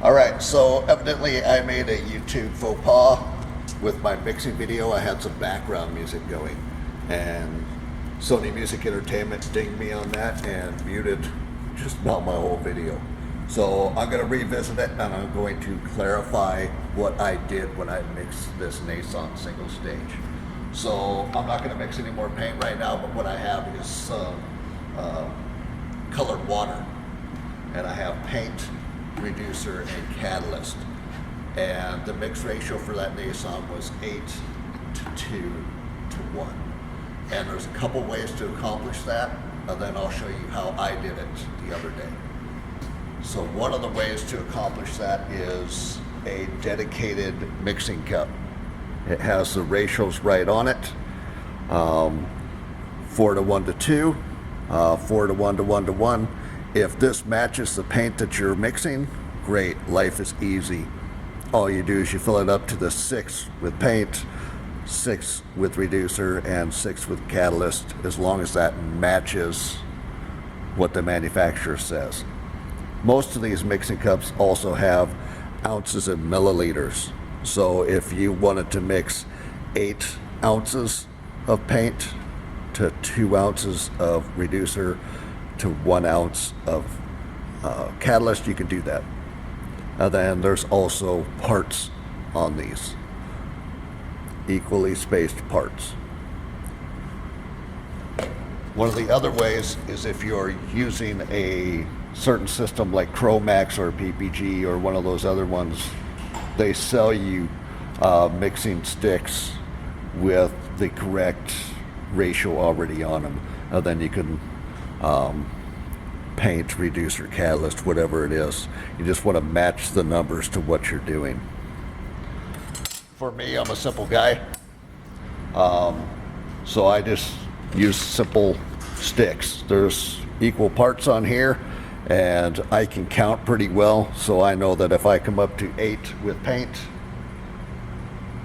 All right, so evidently I made a YouTube faux pas with my mixing video. I had some background music going, and Sony Music Entertainment dinged me on that and muted just about my whole video. So I'm going to revisit it, and I'm going to clarify what I did when I mixed this Nason single stage. So I'm not going to mix any more paint right now, but what I have is some colored water, and I have paint, reducer, and catalyst. And the mix ratio for that Nason was 8 to 2 to 1. And there's a couple ways to accomplish that, and then I'll show you how I did it the other day. So one of the ways to accomplish that is a dedicated mixing cup. It has the ratios right on it. 4 to 1 to 2, 4 to 1 to 1 to 1. If this matches the paint that you're mixing, great, life is easy. All you do is you fill it up to the 6 with paint, 6 with reducer, and 6 with catalyst, as long as that matches what the manufacturer says. Most of these mixing cups also have ounces and milliliters. So if you wanted to mix 8 ounces of paint to 2 ounces of reducer to 1 ounce of catalyst, you can do that. And then there's also parts on these, equally spaced parts. One of the other ways is if you're using a certain system like Chromax or PPG or one of those other ones, they sell you mixing sticks with the correct ratio already on them. And then you can paint, reducer, catalyst, whatever it is. You just want to match the numbers to what you're doing. For me, I'm a simple guy, so I just use simple sticks. There's equal parts on here, and I can count pretty well, so I know that if I come up to 8 with paint,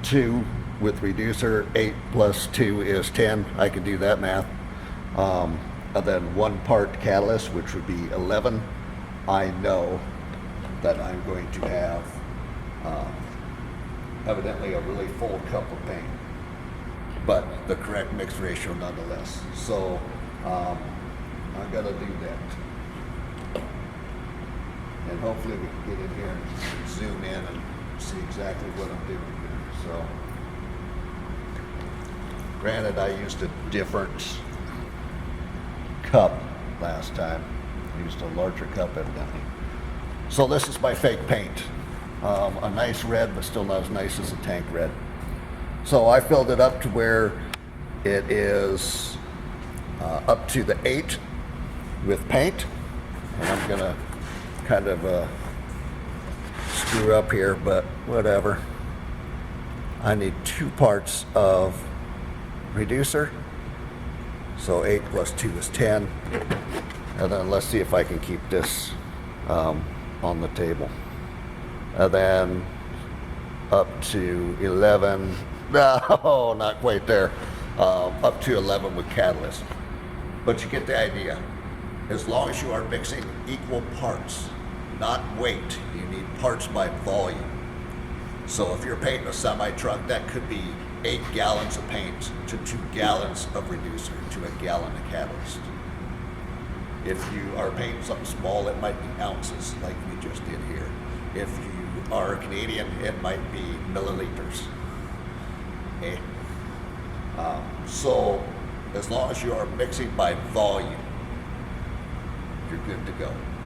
2 with reducer, 8 plus 2 is 10. I can do that math. And then 1 part catalyst, which would be 11. I know that I'm going to have evidently a really full cup of paint, but the correct mix ratio nonetheless. So I'm gonna do that, and hopefully we can get in here and zoom in and see exactly what I'm doing here. So granted, I used a different cup last time. I used a larger cup evidently. So this is my fake paint. A nice red, but still not as nice as a tank red. So I filled it up to where it is up to the 8 with paint. And I'm gonna kind of screw up here, but whatever. I need 2 parts of reducer. So 8 plus 2 is 10. And then let's see if I can keep this on the table. And then up to 11, no, not quite there. Up to 11 with catalyst. But you get the idea. As long as you are mixing equal parts, not weight, you need parts by volume. So if you're painting a semi-truck, that could be 8 gallons of paint to 2 gallons of reducer to 1 gallon of catalyst. If you are painting something small, it might be ounces like we just did here. If you are a Canadian, it might be milliliters. Okay? So as long as you are mixing by volume, you're good to go.